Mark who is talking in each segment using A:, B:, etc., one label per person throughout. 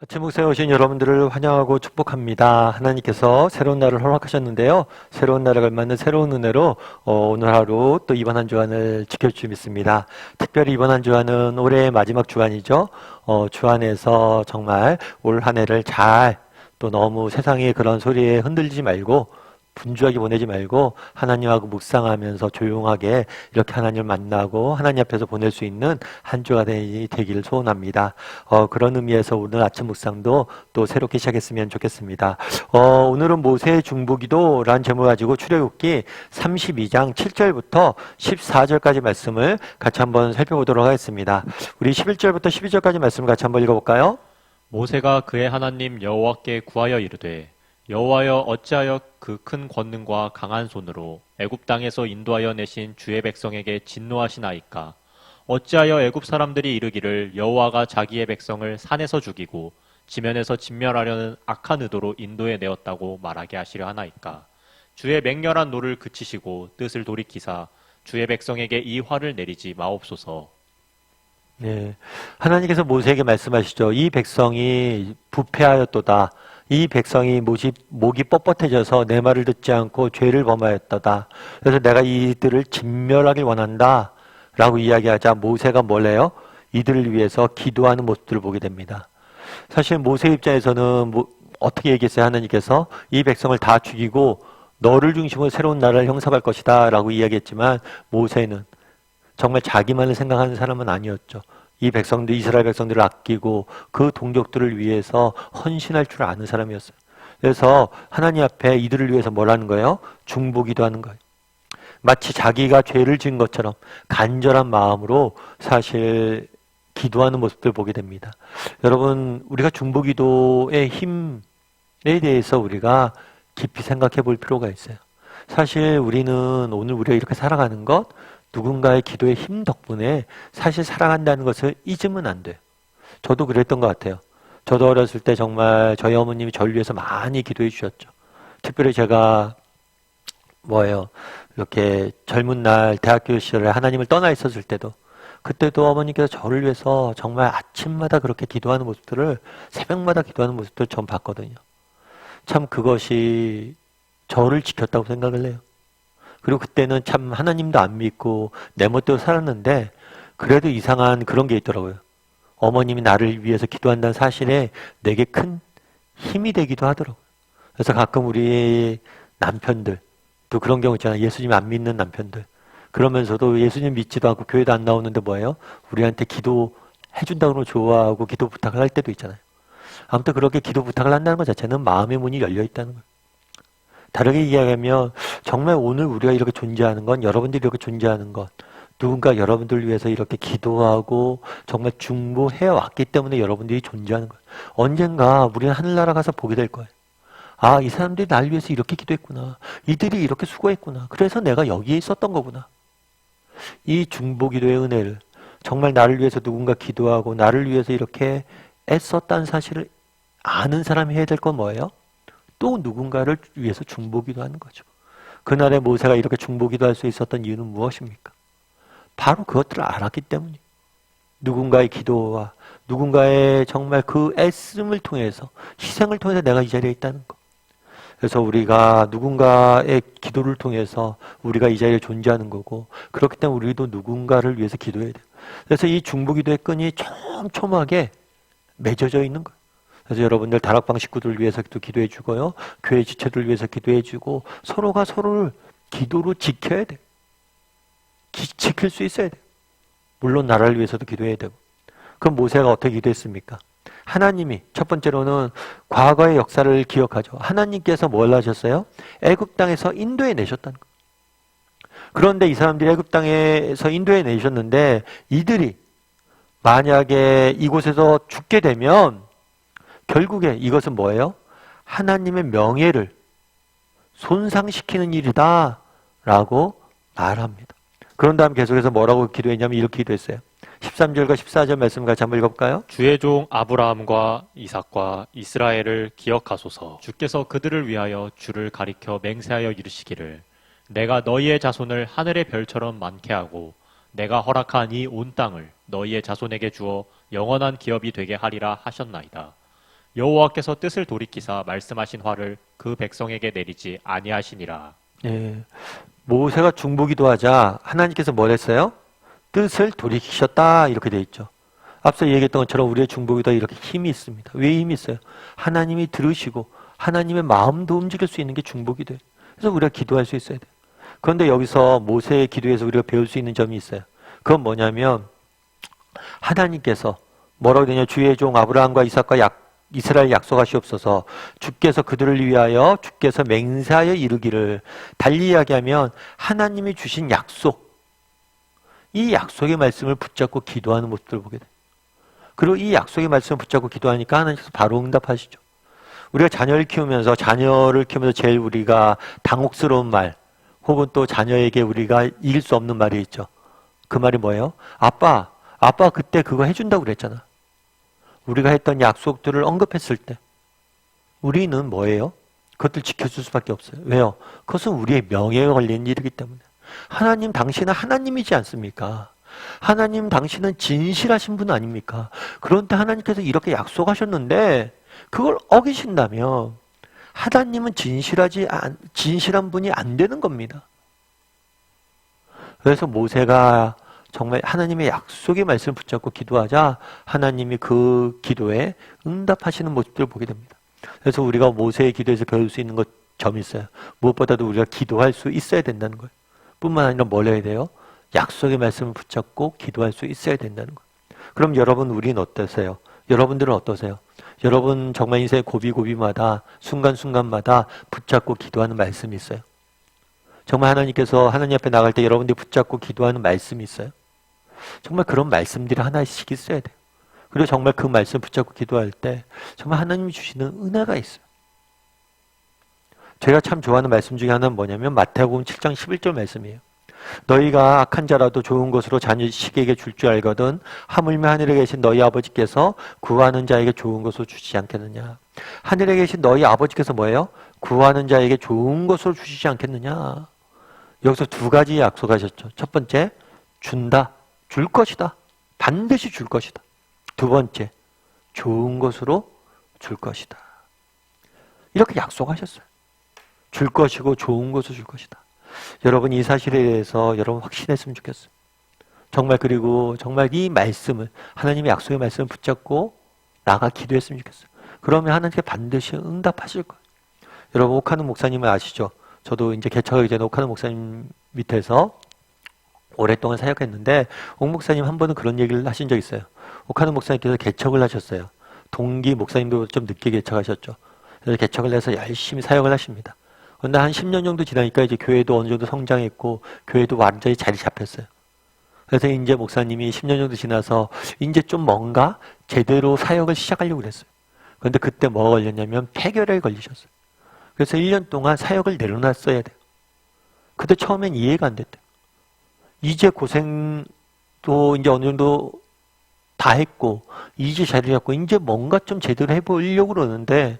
A: 아침 목사에 오신 여러분들을 환영하고 축복합니다. 하나님께서 새로운 날을 허락하셨는데요. 새로운 날에 걸맞는 새로운 은혜로 오늘 하루 또 이번 한 주간을 지켜주시 믿습니다. 특별히 이번 한 주간은 올해의 마지막 주간이죠. 주안에서 정말 올 한 해를 잘 또 너무 세상의 그런 소리에 흔들리지 말고 분주하게 보내지 말고 하나님하고 묵상하면서 조용하게 이렇게 하나님을 만나고 하나님 앞에서 보낼 수 있는 한 주가 되기를 소원합니다. 그런 의미에서 오늘 아침 묵상도 또 새롭게 시작했으면 좋겠습니다. 오늘은 모세의 중보기도라는 제목을 가지고 출애굽기 32장 7절부터 14절까지 말씀을 같이 한번 살펴보도록 하겠습니다. 우리 11절부터 12절까지 말씀을 같이 한번 읽어볼까요?
B: 모세가 그의 하나님 여호와께 구하여 이르되 여호와여 어찌하여 그 큰 권능과 강한 손으로 애굽 땅에서 인도하여 내신 주의 백성에게 진노하시나이까. 어찌하여 애굽 사람들이 이르기를 여호와가 자기의 백성을 산에서 죽이고 지면에서 진멸하려는 악한 의도로 인도해 내었다고 말하게 하시려 하나이까. 주의 맹렬한 노를 그치시고 뜻을 돌이키사 주의 백성에게 이 화를 내리지 마옵소서.
A: 네, 하나님께서 모세에게 말씀하시죠. 이 백성이 부패하였도다. 이 백성이 목이 뻣뻣해져서 내 말을 듣지 않고 죄를 범하였도다. 그래서 내가 이들을 진멸하길 원한다. 라고 이야기하자 모세가 뭘 해요? 이들을 위해서 기도하는 모습들을 보게 됩니다. 사실 모세 입장에서는 어떻게 얘기했어요? 하나님께서 이 백성을 다 죽이고 너를 중심으로 새로운 나라를 형성할 것이다. 라고 이야기했지만 모세는 정말 자기만을 생각하는 사람은 아니었죠. 이 백성들, 이스라엘 백성들을 아끼고 그 동족들을 위해서 헌신할 줄 아는 사람이었어요. 그래서 하나님 앞에 이들을 위해서 뭘 하는 거예요? 중보기도 하는 거예요. 마치 자기가 죄를 지은 것처럼 간절한 마음으로 사실 기도하는 모습들 보게 됩니다. 여러분, 우리가 중보기도의 힘에 대해서 우리가 깊이 생각해 볼 필요가 있어요. 사실 우리는 오늘 우리가 이렇게 살아가는 것, 누군가의 기도의 힘 덕분에 사실 살아간다는 것을 잊으면 안 돼요. 저도 그랬던 것 같아요. 저도 어렸을 때 정말 저희 어머님이 저를 위해서 많이 기도해 주셨죠. 특별히 제가 이렇게 젊은 날 대학교 시절에 하나님을 떠나 있었을 때도 그때도 어머니께서 저를 위해서 정말 아침마다 그렇게 기도하는 모습들을 새벽마다 기도하는 모습들을 전 봤거든요. 참 그것이 저를 지켰다고 생각을 해요. 그리고 그때는 참 하나님도 안 믿고 내 멋대로 살았는데 그래도 이상한 그런 게 있더라고요. 어머님이 나를 위해서 기도한다는 사실에 내게 큰 힘이 되기도 하더라고요. 그래서 가끔 우리 남편들 또 그런 경우 있잖아요. 예수님 안 믿는 남편들. 그러면서도 예수님 믿지도 않고 교회도 안 나오는데 뭐예요? 우리한테 기도해준다고 좋아하고 기도 부탁을 할 때도 있잖아요. 아무튼 그렇게 기도 부탁을 한다는 것 자체는 마음의 문이 열려 있다는 거예요. 다르게 이야기하면 정말 오늘 우리가 이렇게 존재하는 건 여러분들이 이렇게 존재하는 것 누군가 여러분들을 위해서 이렇게 기도하고 정말 중보해 왔기 때문에 여러분들이 존재하는 거예요. 언젠가 우리는 하늘나라 가서 보게 될 거예요. 아, 이 사람들이 날 위해서 이렇게 기도했구나. 이들이 이렇게 수고했구나. 그래서 내가 여기에 있었던 거구나. 이 중보기도의 은혜를 정말 나를 위해서 누군가 기도하고 나를 위해서 이렇게 애썼다는 사실을 아는 사람이 해야 될 건 뭐예요? 또 누군가를 위해서 중보기도 하는 거죠. 그날에 모세가 이렇게 중보기도 할 수 있었던 이유는 무엇입니까? 바로 그것들을 알았기 때문이에요. 누군가의 기도와 누군가의 정말 그 애씀을 통해서 희생을 통해서 내가 이 자리에 있다는 것. 그래서 우리가 누군가의 기도를 통해서 우리가 이 자리에 존재하는 거고 그렇기 때문에 우리도 누군가를 위해서 기도해야 돼요. 그래서 이 중보기도의 끈이 촘촘하게 맺어져 있는 거예요. 그래서 여러분들 다락방 식구들을 위해서도 기도해 주고요. 교회 지체들을 위해서 기도해 주고 서로가 서로를 기도로 지켜야 돼. 지킬 수 있어야 돼. 물론 나라를 위해서도 기도해야 되고. 그럼 모세가 어떻게 기도했습니까? 하나님이 첫 번째로는 과거의 역사를 기억하죠. 하나님께서 뭘 하셨어요? 애굽 땅에서 인도해 내셨다는 거예요. 그런데 이 사람들이 애굽 땅에서 인도해 내셨는데 이들이 만약에 이곳에서 죽게 되면 결국에 이것은 뭐예요? 하나님의 명예를 손상시키는 일이다 라고 말합니다. 그런 다음 계속해서 뭐라고 기도했냐면 이렇게 기도했어요. 13절과 14절 말씀 같이 한번 읽어볼까요?
B: 주의 종 아브라함과 이삭과 이스라엘을 기억하소서. 주께서 그들을 위하여 주를 가리켜 맹세하여 이르시기를 내가 너희의 자손을 하늘의 별처럼 많게 하고 내가 허락한 이 온 땅을 너희의 자손에게 주어 영원한 기업이 되게 하리라 하셨나이다. 여호와께서 뜻을 돌이키사 말씀하신 화를 그 백성에게 내리지 아니하시니라.
A: 예. 모세가 중보기도하자 하나님께서 뭘 했어요? 뜻을 돌이키셨다 이렇게 돼 있죠. 앞서 얘기했던 것처럼 우리의 중보기도가 이렇게 힘이 있습니다. 왜 힘이 있어요? 하나님이 들으시고 하나님의 마음도 움직일 수 있는 게 중보기도예요. 그래서 우리가 기도할 수 있어야 돼요. 그런데 여기서 모세의 기도에서 우리가 배울 수 있는 점이 있어요. 그건 뭐냐면 하나님께서 뭐라고 되냐, 주의 종 아브라함과 이삭과 이스라엘 약속하시옵소서, 주께서 그들을 위하여 주께서 맹세하여 이루기를. 달리 이야기하면 하나님이 주신 약속, 이 약속의 말씀을 붙잡고 기도하는 모습들을 보게 돼요. 그리고 이 약속의 말씀을 붙잡고 기도하니까 하나님께서 바로 응답하시죠. 우리가 자녀를 키우면서 제일 우리가 당혹스러운 말, 혹은 또 자녀에게 우리가 이길 수 없는 말이 있죠. 그 말이 뭐예요? 아빠 그때 그거 해준다고 그랬잖아. 우리가 했던 약속들을 언급했을 때 우리는 뭐예요? 그것들 지켜줄 수밖에 없어요. 왜요? 그것은 우리의 명예에 걸린 일이기 때문에. 하나님, 당신은 하나님이지 않습니까? 하나님, 당신은 진실하신 분 아닙니까? 그런데 하나님께서 이렇게 약속하셨는데 그걸 어기신다면 하나님은 진실한 분이 안 되는 겁니다. 그래서 모세가 정말 하나님의 약속의 말씀을 붙잡고 기도하자 하나님이 그 기도에 응답하시는 모습들을 보게 됩니다. 그래서 우리가 모세의 기도에서 배울 수 있는 점이 있어요. 무엇보다도 우리가 기도할 수 있어야 된다는 거예요. 뿐만 아니라 뭘 해야 돼요? 약속의 말씀을 붙잡고 기도할 수 있어야 된다는 거예요. 그럼 여러분, 우리는 어떠세요? 여러분들은 어떠세요? 여러분 정말 인생의 고비고비마다 순간순간마다 붙잡고 기도하는 말씀이 있어요? 정말 하나님께서 하나님 앞에 나갈 때 여러분들이 붙잡고 기도하는 말씀이 있어요? 정말 그런 말씀들이 하나씩 있어야 돼요. 그리고 정말 그 말씀 붙잡고 기도할 때 정말 하나님이 주시는 은혜가 있어요. 제가 참 좋아하는 말씀 중에 하나는 뭐냐면 마태복음 7장 11절 말씀이에요. 너희가 악한 자라도 좋은 것으로 자식에게 줄 줄 알거든 하물며 하늘에 계신 너희 아버지께서 구하는 자에게 좋은 것으로 주시지 않겠느냐. 하늘에 계신 너희 아버지께서 뭐예요? 구하는 자에게 좋은 것으로 주시지 않겠느냐. 여기서 두 가지 약속하셨죠. 첫 번째, 준다. 줄 것이다. 반드시 줄 것이다. 두 번째, 좋은 것으로 줄 것이다. 이렇게 약속하셨어요. 줄 것이고 좋은 것으로 줄 것이다. 여러분, 이 사실에 대해서 여러분 확신했으면 좋겠어요. 그리고 정말 이 말씀을, 하나님의 약속의 말씀을 붙잡고 나가 기도했으면 좋겠어요. 그러면 하나님께 반드시 응답하실 거예요. 여러분, 옥하는 목사님을 아시죠? 저도 이제 개척하기 전에 옥하는 목사님 밑에서 오랫동안 사역했는데 옥 목사님 한 번은 그런 얘기를 하신 적 있어요. 옥하는 목사님께서 개척을 하셨어요. 동기 목사님도 좀 늦게 개척하셨죠. 그래서 개척을 해서 열심히 사역을 하십니다. 그런데 한 10년 정도 지나니까 이제 교회도 어느 정도 성장했고 교회도 완전히 자리 잡혔어요. 그래서 이제 목사님이 10년 정도 지나서 이제 좀 뭔가 제대로 사역을 시작하려고 그랬어요. 그런데 그때 뭐가 걸렸냐면 폐결핵에 걸리셨어요. 그래서 1년 동안 사역을 내려놨어야 돼요. 그때 처음엔 이해가 안 됐대요. 이제 고생도 이제 어느 정도 다 했고 이제 자리 잡고 이제 뭔가 좀 제대로 해보려고 그러는데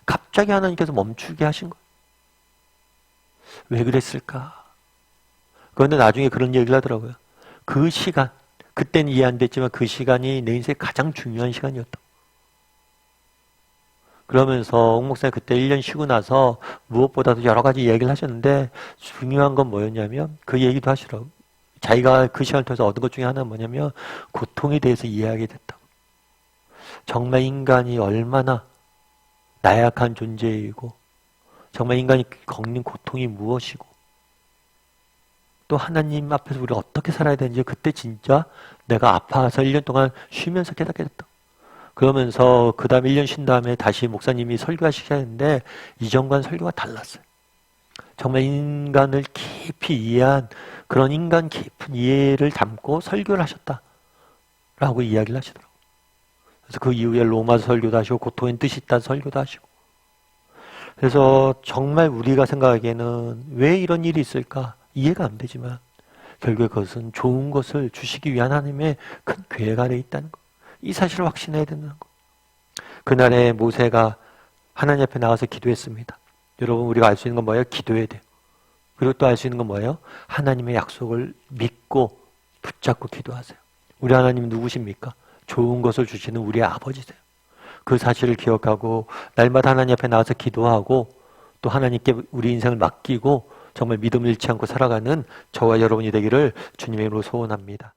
A: 갑자기 하나님께서 멈추게 하신 거예요. 왜 그랬을까? 그런데 나중에 그런 얘기를 하더라고요. 그 시간, 그때는 이해 안 됐지만 그 시간이 내 인생의 가장 중요한 시간이었다. 그러면서 옥 목사님 그때 1년 쉬고 나서 무엇보다도 여러 가지 얘기를 하셨는데 중요한 건 뭐였냐면 그 얘기도 하시더라고요. 자기가 그 시간을 통해서 얻은 것 중에 하나는 뭐냐면 고통에 대해서 이해하게 됐다고. 정말 인간이 얼마나 나약한 존재이고 정말 인간이 겪는 고통이 무엇이고 또 하나님 앞에서 우리가 어떻게 살아야 되는지 그때 진짜 내가 아파서 1년 동안 쉬면서 깨닫게 됐다. 그러면서 그 다음에 1년 쉰 다음에 다시 목사님이 설교하시게 했는데 이전과는 설교가 달랐어요. 정말 인간을 깊이 이해한 그런 인간 깊은 이해를 담고 설교를 하셨다라고 이야기를 하시더라고요. 그래서 그 이후에 로마서 설교도 하시고 고통의 뜻이 있다는 설교도 하시고 그래서 정말 우리가 생각하기에는 왜 이런 일이 있을까 이해가 안 되지만 결국에 그것은 좋은 것을 주시기 위한 하나님의 큰 계획 아래에 있다는 것. 이 사실을 확신해야 된다는 것. 그날에 모세가 하나님 앞에 나가서 기도했습니다. 여러분 우리가 알 수 있는 건 뭐예요? 기도해야 돼요. 그리고 또 알 수 있는 건 뭐예요? 하나님의 약속을 믿고 붙잡고 기도하세요. 우리 하나님은 누구십니까? 좋은 것을 주시는 우리의 아버지세요. 그 사실을 기억하고 날마다 하나님 앞에 나와서 기도하고 또 하나님께 우리 인생을 맡기고 정말 믿음을 잃지 않고 살아가는 저와 여러분이 되기를 주님의 이름으로 소원합니다.